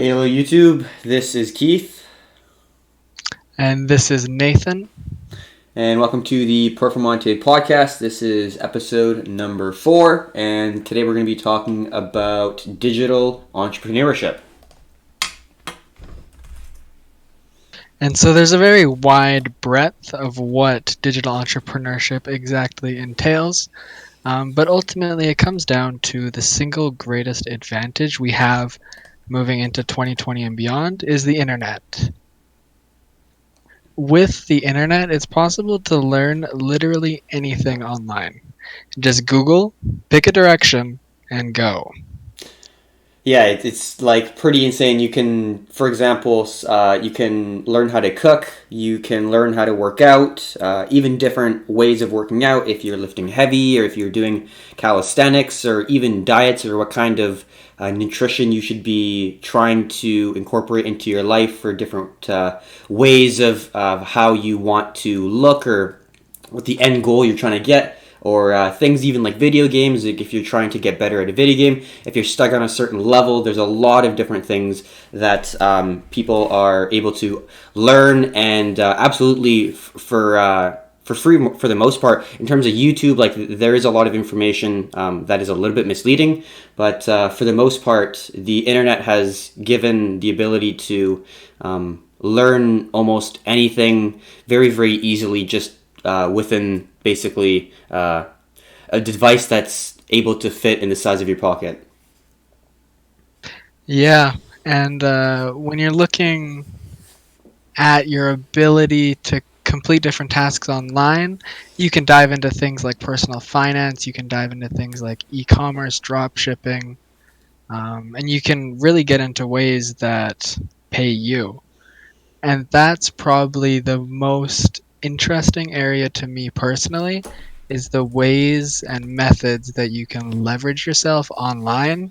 Hello YouTube, this is Keith, And this is Nathan. and welcome to the Performante podcast. This is episode number 4, and today we're going to be talking about digital entrepreneurship. And so there's a very wide breadth of what digital entrepreneurship exactly entails. But ultimately, it comes down to the single greatest advantage we have moving into 2020 and beyond is the internet. With the internet, it's possible to learn literally anything online. Just Google, pick a direction, and go. Yeah, it's like pretty insane. You can, for example, you can learn how to cook. You can learn how to work out. Even different ways of working out. If you're lifting heavy, or if you're doing calisthenics, or even diets, or what kind of nutrition you should be trying to incorporate into your life for different ways of how you want to look, or what the end goal you're trying to get, or things even like video games. Like if you're trying to get better at a video game, if you're stuck on a certain level, there's a lot of different things that people are able to learn, and absolutely for free for the most part. In terms of YouTube, like there is a lot of information that is a little bit misleading, but for the most part, the internet has given the ability to learn almost anything very, very easily, just within basically a device that's able to fit in the size of your pocket. Yeah, and when you're looking at your ability to complete different tasks online, you can dive into things like personal finance, you can dive into things like e-commerce, drop shipping, and you can really get into ways that pay you. And that's probably the most interesting area to me personally, is the ways and methods that you can leverage yourself online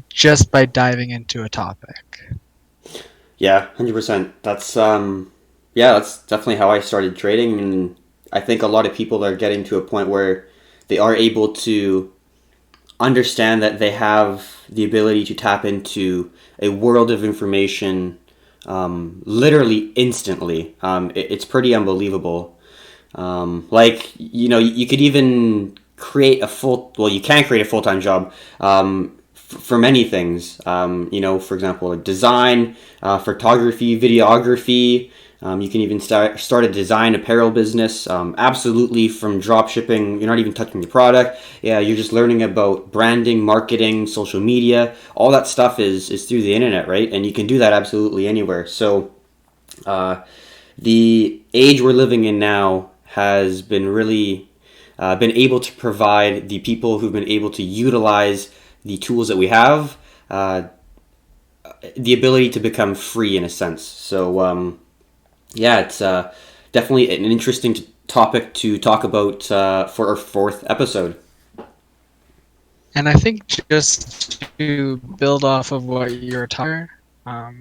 just by diving into a topic. Yeah, 100%. That's definitely how I started trading, and I think a lot of people are getting to a point where they are able to understand that they have the ability to tap into a world of information literally instantly. It's pretty unbelievable. Like, you could even create you can create a full-time job for many things. For example, like design, photography, videography. You can even start a design apparel business. Absolutely, from drop shipping, you're not even touching the product. Yeah, you're just learning about branding, marketing, social media. All that stuff is through the internet, right? And you can do that absolutely anywhere. So, the age we're living in now has been really been able to provide the people who've been able to utilize the tools that we have the ability to become free in a sense. So yeah, it's definitely an interesting topic to talk about for our 4th episode. And I think just to build off of what you're talking,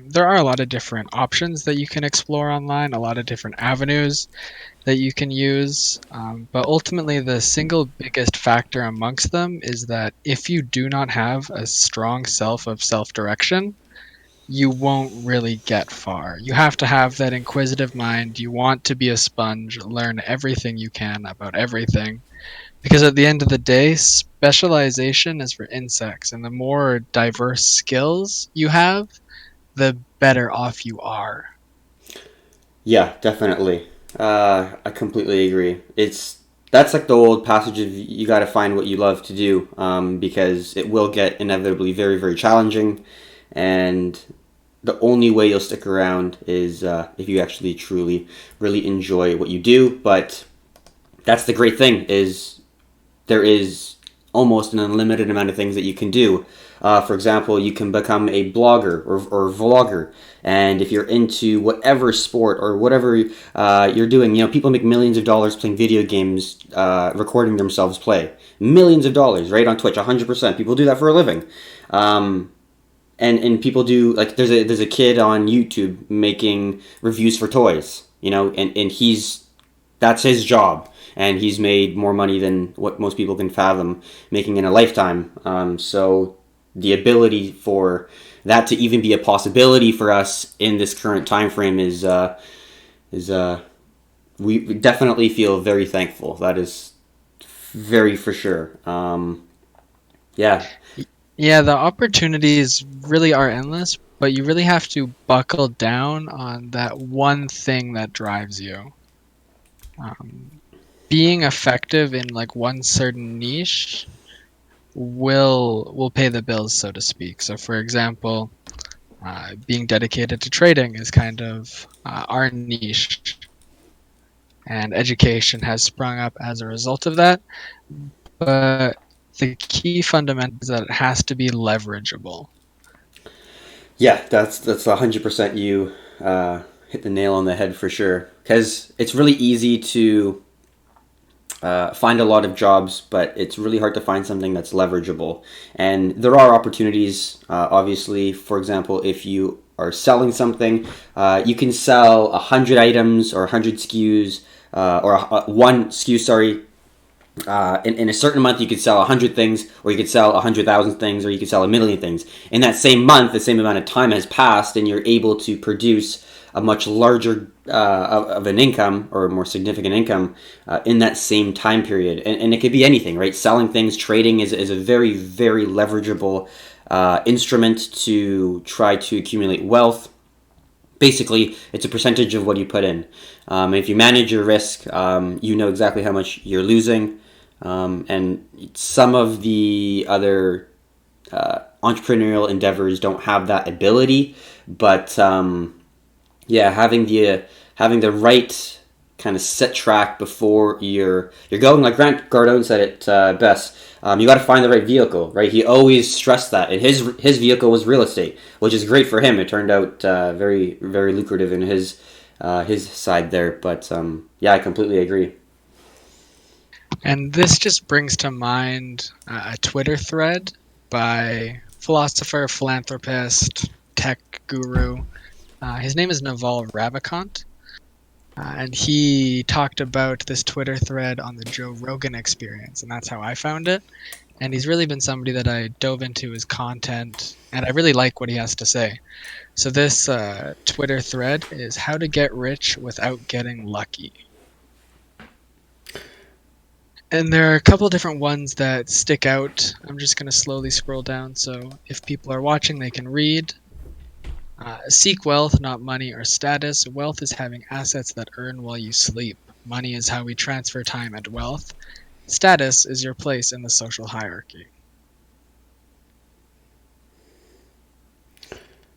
there are a lot of different options that you can explore online, a lot of different avenues that you can use. But ultimately, the single biggest factor amongst them is that if you do not have a strong self of self direction, you won't really get far. You have to have that inquisitive mind. You want to be a sponge, learn everything you can about everything. Because at the end of the day, specialization is for insects, and the more diverse skills you have, the better off you are. Yeah, definitely. I completely agree. That's like the old passage of you got to find what you love to do, because it will get inevitably very, very challenging, and the only way you'll stick around is if you actually truly really enjoy what you do. But that's the great thing, is there is almost an unlimited amount of things that you can do. For example, you can become a blogger or vlogger, and if you're into whatever sport or whatever you're doing, people make millions of dollars playing video games, recording themselves play. Millions of dollars, right, on Twitch. 100%. People do that for a living. And people do, like, there's a kid on YouTube making reviews for toys, and that's his job, and he's made more money than what most people can fathom making in a lifetime. So the ability for that to even be a possibility for us in this current time frame is we definitely feel very thankful. That is very for sure. Yeah, Yeah, the opportunities really are endless, but you really have to buckle down on that one thing that drives you. Um, Being effective in like one certain niche will pay the bills, so to speak. So, for example, being dedicated to trading is kind of our niche, and education has sprung up as a result of that. But the key fundamental is that it has to be leverageable. yeah, that's 100%. You hit the nail on the head for sure. Because it's really easy to find a lot of jobs, but it's really hard to find something that's leverageable. And there are opportunities, obviously. For example, if you are selling something, you can sell 100 items or 100 SKUs, or one SKU, sorry. In a certain month, you could sell 100 things, or you could sell 100,000 things, or you could sell 1,000,000 things. In that same month, the same amount of time has passed, and you're able to produce a much larger of an income or a more significant income in that same time period. And it could be anything, right? Selling things, trading is a very, very leverageable instrument to try to accumulate wealth. Basically, it's a percentage of what you put in. If you manage your risk, you know exactly how much you're losing. And some of the other entrepreneurial endeavors don't have that ability, but yeah, having the right kind of set track before you're going. Like Grant Cardone said it best. You got to find the right vehicle, right? He always stressed that, and his vehicle was real estate, which is great for him. It turned out very very lucrative in his side there. But yeah, I completely agree. And this just brings to mind a Twitter thread by philosopher, philanthropist, tech guru. His name is Naval Ravikant. And he talked about this Twitter thread on the Joe Rogan experience, and that's how I found it. And he's really been somebody that I dove into his content, and I really like what he has to say. So this Twitter thread is how to get rich without getting lucky. And there are a couple different ones that stick out. I'm just going to slowly scroll down so if people are watching, they can read. Seek wealth, not money or status. Wealth is having assets that earn while you sleep. Money is how we transfer time and wealth. Status is your place in the social hierarchy.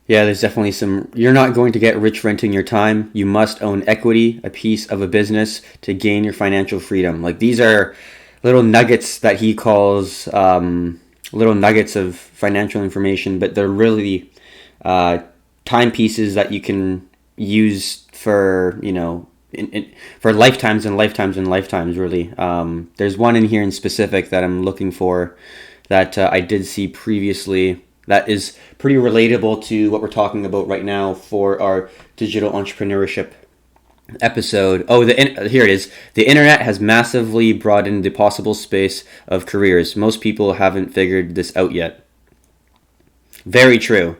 Yeah, there's definitely some. You're not going to get rich renting your time. You must own equity, a piece of a business, to gain your financial freedom. Like these are little nuggets that he calls little nuggets of financial information, but they're really uh, timepieces that you can use for for lifetimes and lifetimes and lifetimes. Really, there's one in here in specific that I'm looking for that I did see previously that is pretty relatable to what we're talking about right now for our digital entrepreneurship episode. Oh, here it is. The internet has massively broadened the possible space of careers. Most people haven't figured this out yet. Very true.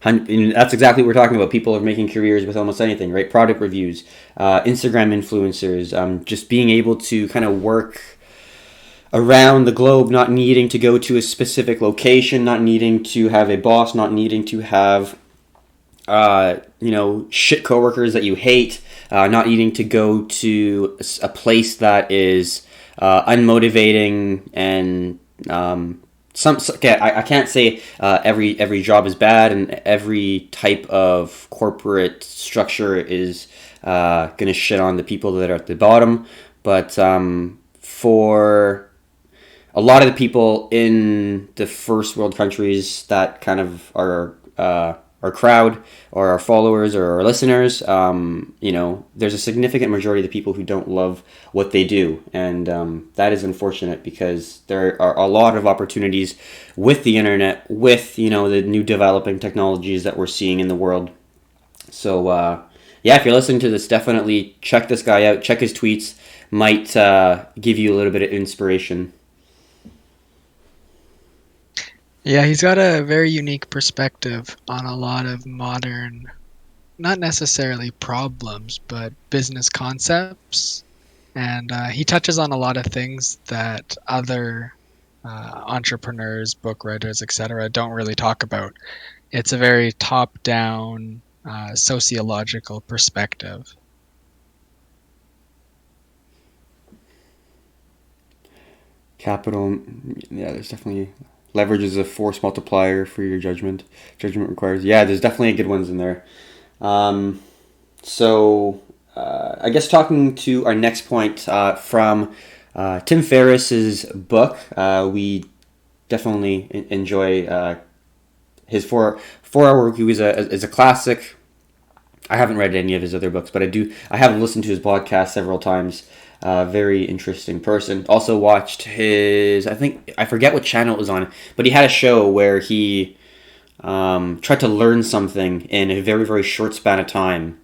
And that's exactly what we're talking about. People are making careers with almost anything, right? Product reviews, Instagram influencers, just being able to kind of work around the globe, not needing to go to a specific location, not needing to have a boss, not needing to have shit coworkers that you hate, not needing to go to a place that is unmotivating and okay, I can't say every job is bad and every type of corporate structure is going to shit on the people that are at the bottom, but for a lot of the people in the first world countries that kind of are our crowd or our followers or our listeners, there's a significant majority of the people who don't love what they do. And that is unfortunate because there are a lot of opportunities with the internet, with, the new developing technologies that we're seeing in the world. So, yeah, if you're listening to this, definitely check this guy out. Check his tweets. Might give you a little bit of inspiration. Yeah, he's got a very unique perspective on a lot of modern, not necessarily problems, but business concepts. And he touches on a lot of things that other entrepreneurs, book writers, etc., don't really talk about. It's a very top down sociological perspective. Capital, yeah, there's definitely leverage is a force multiplier for your judgment. Judgment requires, yeah, there's definitely good ones in there. Um, so, I guess talking to our next point from Tim Ferriss's book, we definitely enjoy his 4 hour work week is a classic. I haven't read any of his other books, but I do. I have listened to his podcast several times. Very interesting person. Also watched his. I think I forget what channel it was on, but he had a show where he tried to learn something in a very very short span of time.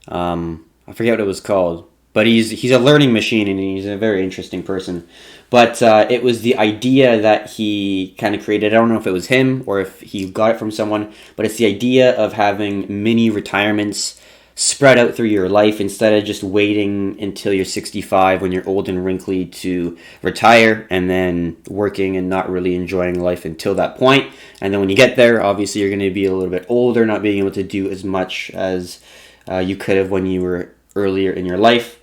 I forget what it was called, but he's a learning machine and he's a very interesting person. But it was the idea that he kind of created. I don't know if it was him or if he got it from someone, but it's the idea of having mini retirements spread out through your life instead of just waiting until you're 65 when you're old and wrinkly to retire and then working and not really enjoying life until that point. And then when you get there, obviously you're going to be a little bit older, not being able to do as much as you could have when you were earlier in your life.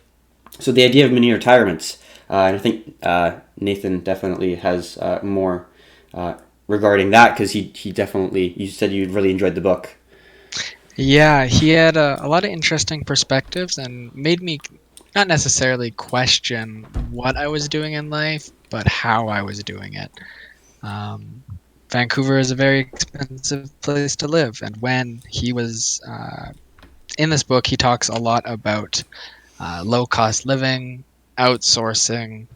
So the idea of mini retirements, and I think Nathan definitely has more regarding that because he definitely, you said you really enjoyed the book. Yeah, he had a lot of interesting perspectives and made me not necessarily question what I was doing in life, but how I was doing it. Um, Vancouver is a very expensive place to live, and when he was in this book, he talks a lot about low cost living, outsourcing,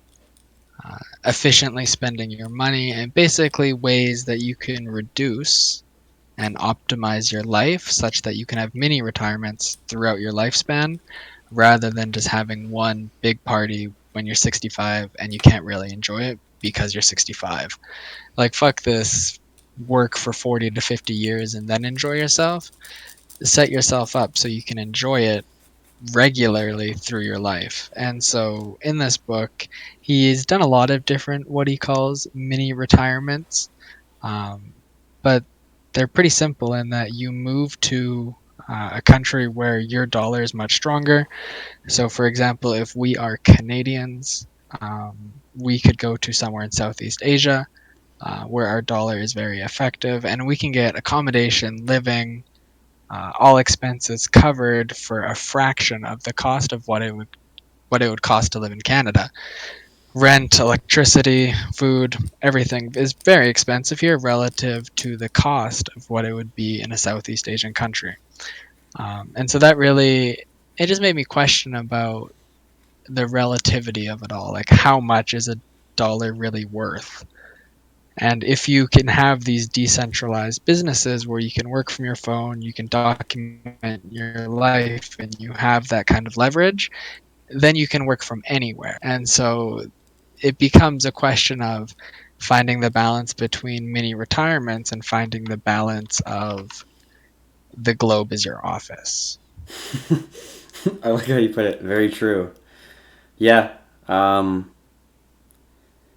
efficiently spending your money, and basically ways that you can reduce and optimize your life such that you can have mini retirements throughout your lifespan rather than just having one big party when you're 65 and you can't really enjoy it because you're 65. Like, fuck this, work for 40 to 50 years and then enjoy yourself. Set yourself up so you can enjoy it regularly through your life. And so in this book, he's done a lot of different what he calls mini retirements. Um, but they're pretty simple in that you move to a country where your dollar is much stronger. So, for example, if we are Canadians, we could go to somewhere in Southeast Asia where our dollar is very effective, and we can get accommodation, living, all expenses covered for a fraction of the cost of what it would cost to live in Canada. Rent, electricity, food, everything is very expensive here relative to the cost of what it would be in a Southeast Asian country. And so that really, it just made me question about the relativity of it all. Like, how much is a dollar really worth? And if you can have these decentralized businesses where you can work from your phone, you can document your life, and you have that kind of leverage, then you can work from anywhere. And so it becomes a question of finding the balance between mini retirements and finding the balance of the globe is your office. I like how you put it. Very true. Yeah.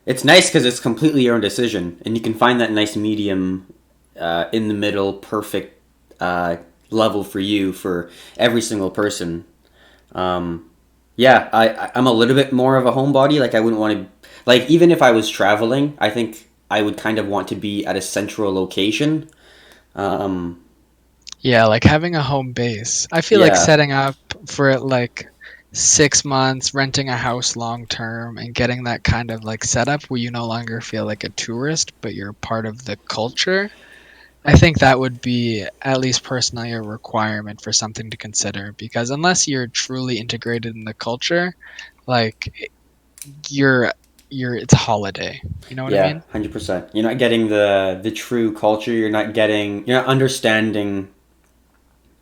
It's nice because it's completely your own decision, and you can find that nice medium in the middle, perfect level for you for every single person. Um, yeah, I'm a little bit more of a homebody. Like I wouldn't want to, like even if I was traveling, I think I would kind of want to be at a central location. Um, Yeah, like having a home base. I feel like yeah, setting up for like 6 months, renting a house long term, and getting that kind of like setup where you no longer feel like a tourist, but you're part of the culture. I think that would be, at least personally, a requirement for something to consider because unless you're truly integrated in the culture, like you're it's a holiday. You know what I yeah, mean? 100%. You're not getting the true culture. You're not understanding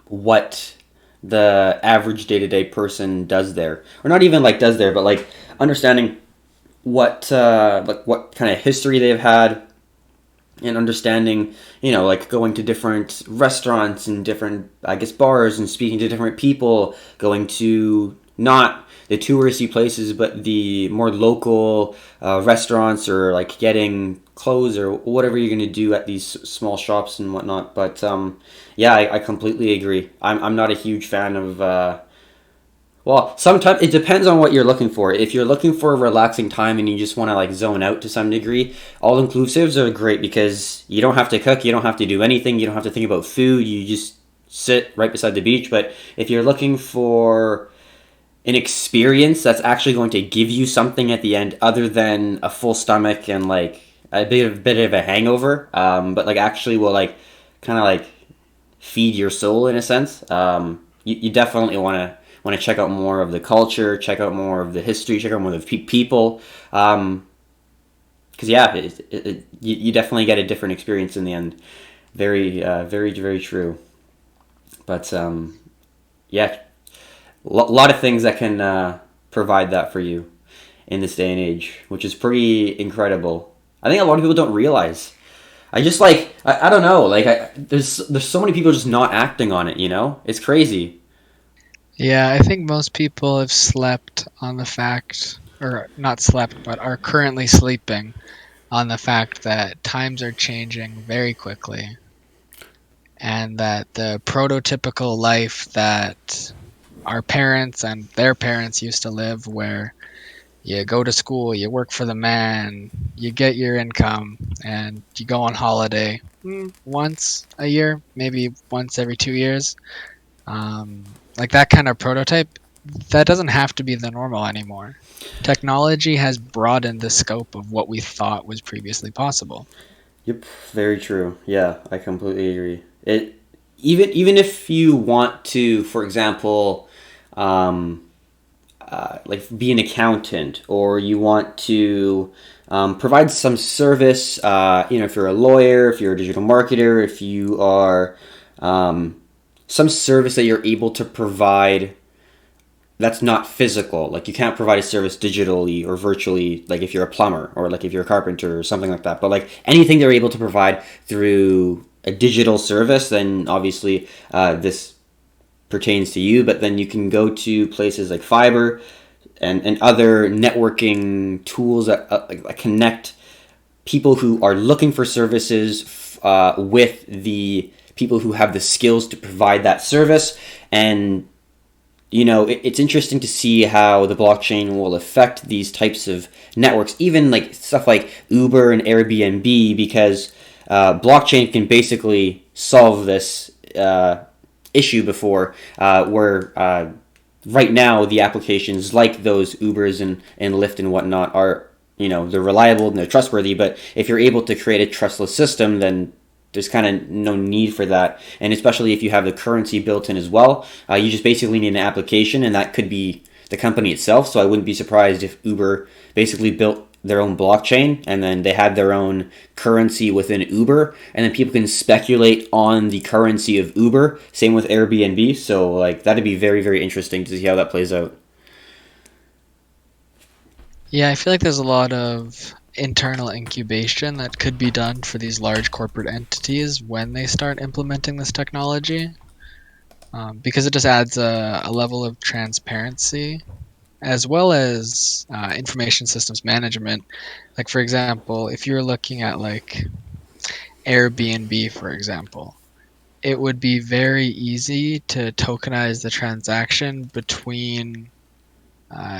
what the average day to day person does there, or not even like does there, but like understanding what kind of history they've had, and understanding, like going to different restaurants and different, I guess, bars and speaking to different people, going to not the touristy places, but the more local restaurants, or like getting clothes or whatever you're going to do at these small shops and whatnot. But yeah, I completely agree. I'm not a huge fan of. Well, sometimes it depends on what you're looking for. If you're looking for a relaxing time and you just want to like zone out to some degree, all inclusives are great because you don't have to cook, you don't have to do anything, you don't have to think about food, you just sit right beside the beach. But if you're looking for an experience that's actually going to give you something at the end other than a full stomach and like a bit of a hangover, but like actually will like kind of like feed your soul in a sense. You definitely want to check out more of the culture, check out more of the history, check out more of the people. Because yeah, you definitely get a different experience in the end. Very, very, very true. But yeah, lot of things that can provide that for you in this day and age, which is pretty incredible. I think a lot of people don't realize. I just like I don't know, like there's so many people just not acting on it. It's crazy. Yeah, I think most people have slept on the fact, or not slept, but are currently sleeping on the fact that times are changing very quickly, and that the prototypical life that our parents and their parents used to live, where you go to school, you work for the man, you get your income, and you go on holiday once a year, maybe once every 2 years. Like that kind of prototype, that doesn't have to be the normal anymore. Technology has broadened the scope of what we thought was previously possible. Yep, very true. Yeah, I completely agree. Even if you want to, for example, um, like be an accountant, or you want to provide some service. If you're a lawyer, if you're a digital marketer, if you are some service that you're able to provide that's not physical. Like you can't provide a service digitally or virtually, like if you're a plumber or like if you're a carpenter or something like that. But like anything they're able to provide through a digital service, then obviously this pertains to you. But then you can go to places like Fiber and other networking tools that connect people who are looking for services with the people who have the skills to provide that service. And it's interesting to see how the blockchain will affect these types of networks, even like stuff like Uber and Airbnb, because blockchain can basically solve this issue before, where right now the applications like those Ubers and Lyft and whatnot are, they're reliable and they're trustworthy. But if you're able to create a trustless system, then there's kind of no need for that. And especially if you have the currency built in as well, you just basically need an application, and that could be the company itself. So I wouldn't be surprised if Uber basically built their own blockchain and then they had their own currency within Uber, and then people can speculate on the currency of Uber. Same with Airbnb. So like that'd be very, very interesting to see how that plays out. Yeah, I feel like there's a lot of internal incubation that could be done for these large corporate entities when they start implementing this technology, because it just adds a level of transparency as well as information systems management. Like, for example, if you're looking at like Airbnb, for example, it would be very easy to tokenize the transaction between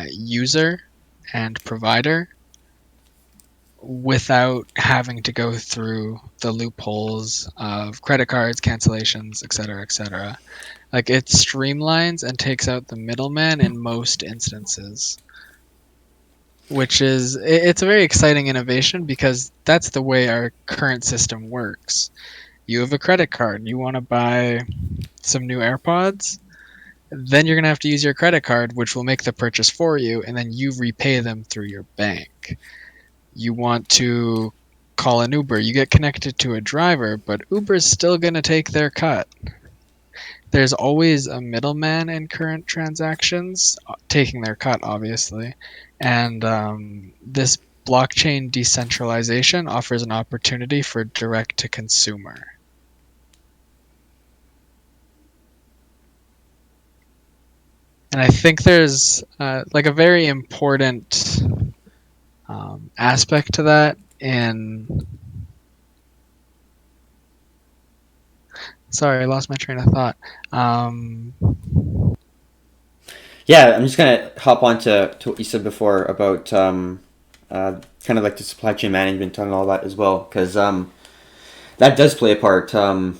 user and provider without having to go through the loopholes of credit cards, cancellations, etc., etc. Like it streamlines and takes out the middleman in most instances, which is it's a very exciting innovation because that's the way our current system works. You have a credit card, you want to buy some new AirPods, then you're going to have to use your credit card, which will make the purchase for you, and then you repay them through your bank. You want to call an Uber, you get connected to a driver, but Uber's still going to take their cut. There's always a middleman in current transactions taking their cut, obviously. And this blockchain decentralization offers an opportunity for direct to consumer. And I think there's like a very important aspect to that in. Sorry, I lost my train of thought. Yeah, I'm just gonna hop on to what you said before about kind of like the supply chain management and all that as well, because that does play a part. I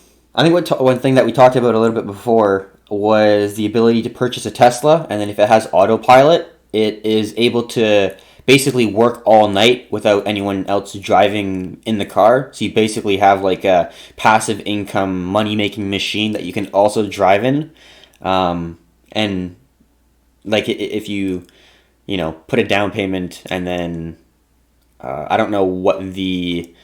think one thing that we talked about a little bit before was the ability to purchase a Tesla, and then if it has autopilot, it is able to basically work all night without anyone else driving in the car. So you basically have like a passive income money making machine that you can also drive in, and like if you put a down payment and then I don't know what the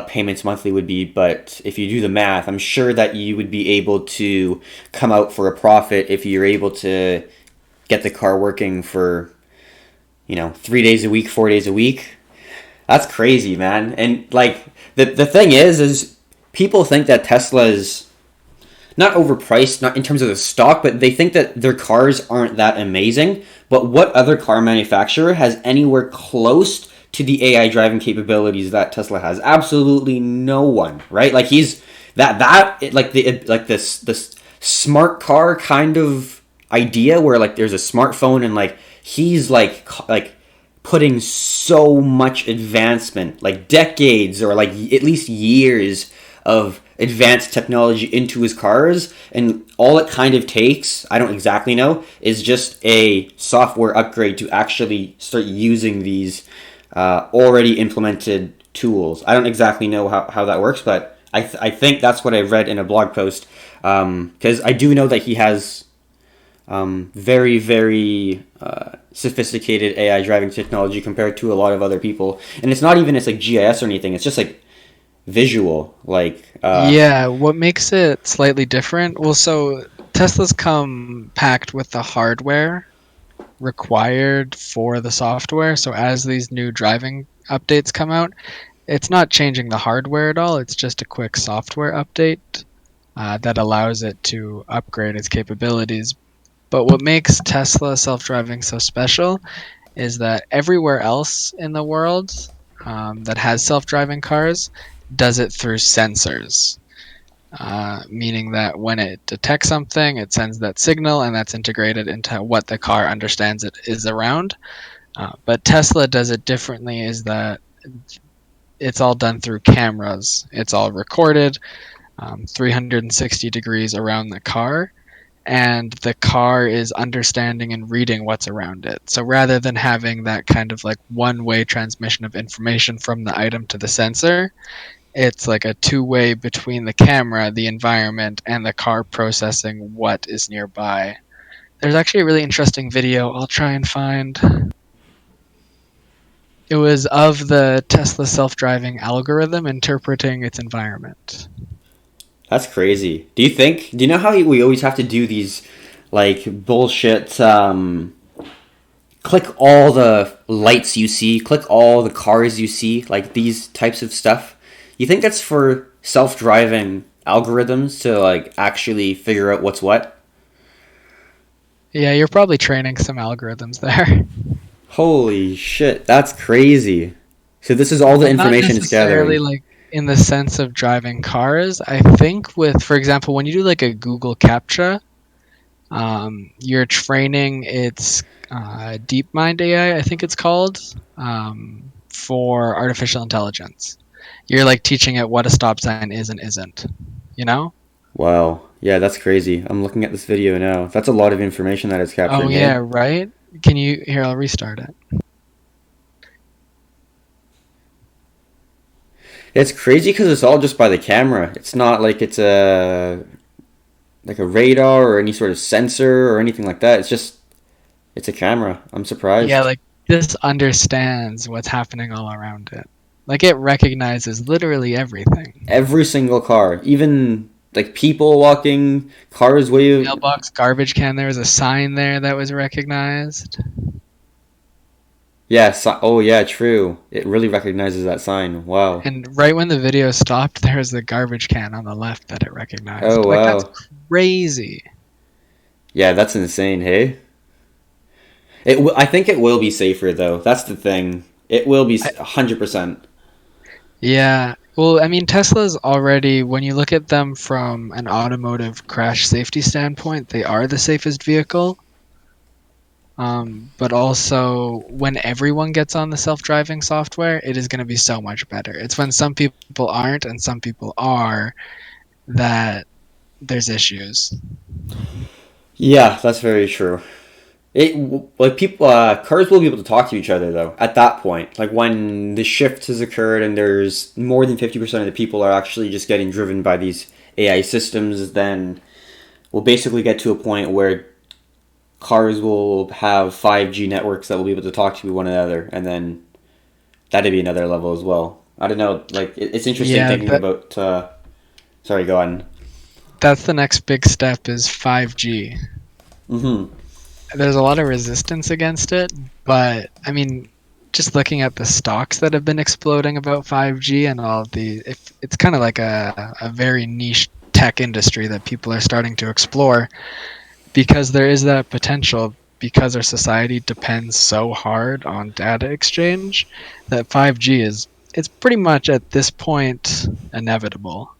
payments monthly would be, but if you do the math, I'm sure that you would be able to come out for a profit if you're able to get the car working for 3 days a week, 4 days a week. That's crazy, man. And like the thing is people think that Tesla is not overpriced, not in terms of the stock, but they think that their cars aren't that amazing. But what other car manufacturer has anywhere close to the AI driving capabilities that Tesla has? Absolutely no one, right? Like he's like this smart car kind of idea where like there's a smartphone and like he's like putting so much advancement, like decades or like at least years of advanced technology into his cars, and all it kind of takes, I don't exactly know, is just a software upgrade to actually start using these already implemented tools. I don't exactly know how that works, but I think that's what I read in a blog post, because I do know that he has very, very sophisticated AI driving technology compared to a lot of other people. And it's not even, it's like GIS or anything, it's just like visual, like Yeah, what makes it slightly different? Well, so Teslas come packed with the hardware required for the software. So as these new driving updates come out, it's not changing the hardware at all. It's just a quick software update that allows it to upgrade its capabilities. But what makes Tesla self-driving so special is that everywhere else in the world that has self-driving cars does it through sensors, meaning that when it detects something, it sends that signal, and that's integrated into what the car understands it is around. But Tesla does it differently, is that it's all done through cameras. It's all recorded 360 degrees around the car, and the car is understanding and reading what's around it. So rather than having that kind of like one-way transmission of information from the item to the sensor, it's like a two-way between the camera, the environment, and the car processing what is nearby. There's actually a really interesting video I'll try and find. It was of the Tesla self-driving algorithm interpreting its environment. that's crazy. Do you know how we always have to do these like bullshit click all the lights you see, click all the cars you see, like these types of stuff? You think that's for self-driving algorithms to like actually figure out what's what? Yeah, you're probably training some algorithms there. Holy shit, that's crazy. So this is all the Well, not information it's necessarily gathering. like in the sense of driving cars. I think with, for example, when you do like a Google CAPTCHA, you're training its DeepMind AI, I think it's called, for artificial intelligence. You're like teaching it what a stop sign is and isn't, you know? Wow. Yeah, that's crazy. I'm looking at this video now. That's a lot of information that it's Oh capturing, yeah, hey? right? Can you here, I'll restart it. It's crazy because it's all just by the camera. It's not like it's a radar or any sort of sensor or anything like that. It's a camera. I'm Yeah, surprised. like this understands what's happening all around it. Like it recognizes literally everything. Every single car, even like people walking, cars way. Mailbox, garbage can, there was a sign there that was recognized. Yeah. So, oh, yeah. True. It really recognizes that sign. Wow. And right when the video stopped, there was the garbage can on the left that it Oh, recognized. Like, that's wow. crazy. Yeah, that's insane. Hey. I think it will be safer though. That's the thing. It will be I, 100%. yeah. Well, I mean, Tesla's already, when you look at them from an automotive crash safety standpoint, they are the safest vehicle. But also, when everyone gets on the self-driving software, it is going to be so much better. It's when some people aren't and some people are that there's issues. Yeah, that's very true. It like people cars will be able to talk to each other though at that point. Like when the shift has occurred and there's more than 50% of the people are actually just getting driven by these AI systems, then we'll basically get to a point where cars will have 5G networks that will be able to talk to one another, and then that'd be another level as well. I don't know, like it's interesting Yeah, thinking about sorry, go on. that's the next big step is 5G. Mhm. There's a lot of resistance against it, but I mean, just looking at the stocks that have been exploding about 5G and all of the, if it's kind of like a very niche tech industry that people are starting to explore because there is that potential because our society depends so hard on data exchange that 5G is it's pretty much at this point inevitable.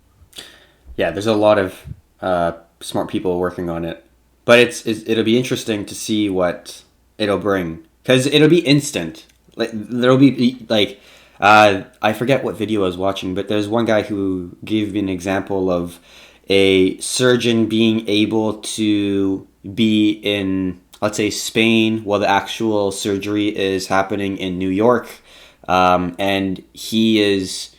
Yeah, there's a lot of smart people working on it, but it'll be interesting to see what it'll bring because it'll be instant. Like there'll be like I forget what video I was watching, but there's one guy who gave me an example of a surgeon being able to be in, let's say, Spain while the actual surgery is happening in New York, and he is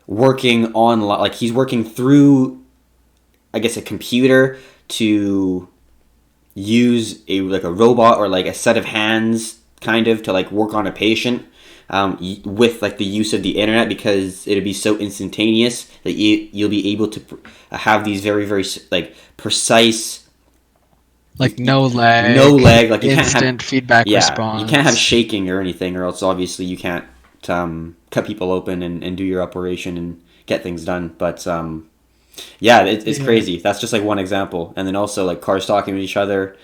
working on like he's working through, I guess, a computer to use a like a robot or like a set of hands kind of to like work on a patient, with like the use of the internet because it'll be so instantaneous that you'll be able to have these very like precise, Like no no lag, lag, like you can't have, instant feedback yeah, you can't have response. shaking or anything, or else obviously you can't cut people open and do your operation and get things done. But yeah, it's Yeah. crazy. That's just like one example, and then also like cars talking to each other.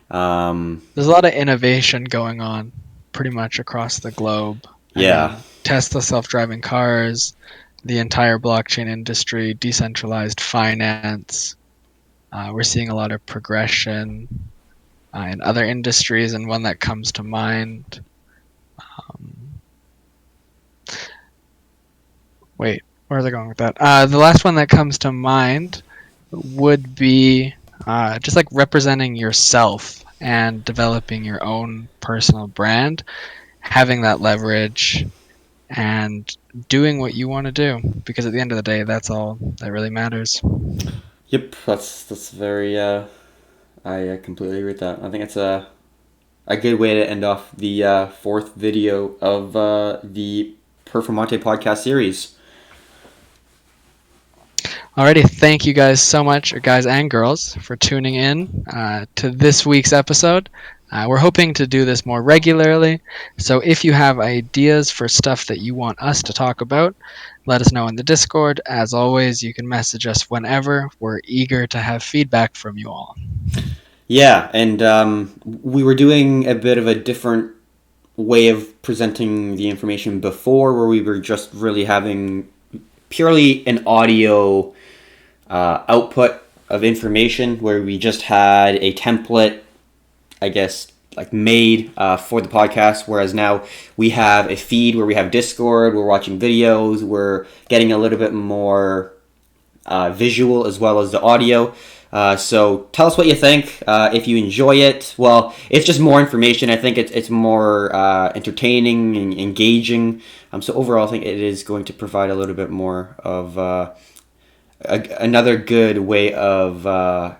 There's a lot of innovation going on pretty much across the globe. I Yeah, mean, Tesla self-driving cars, the entire blockchain industry, decentralized finance. We're seeing a lot of progression in other industries, and one that comes to mind. Um, Wait, where was I going with that? The last one that comes to mind would be just like representing yourself and developing your own personal brand, having that leverage and doing what you want to do. Because at the end of the day, that's all that really matters. yep. That's very. I completely agree with that. I think it's a good way to end off the fourth video of the Performante podcast series. Alrighty, thank you guys so much, guys and girls, for tuning in to this week's episode. We're hoping to do this more regularly, so if you have ideas for stuff that you want us to talk about, let us know in the Discord. As always, you can message us whenever. We're eager to have feedback from you all. Yeah, and we were doing a bit of a different way of presenting the information before, where we were just really having purely an audio output of information, where we just had a template, I guess, like made for the podcast. Whereas now we have a feed where we have Discord, we're watching videos, we're getting a little bit more visual as well as the audio. So tell us what you think. If you enjoy it, well, it's just more information. I think it's more entertaining and engaging. So overall, I think it is going to provide a little bit more of another good way of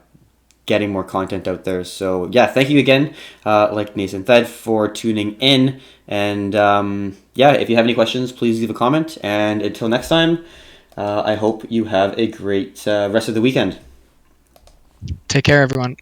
getting more content out there. So yeah, thank you again, like Nathan said, for tuning in. And yeah, if you have any questions, please leave a comment. And until next time, I hope you have a great rest of the weekend. Take care, everyone.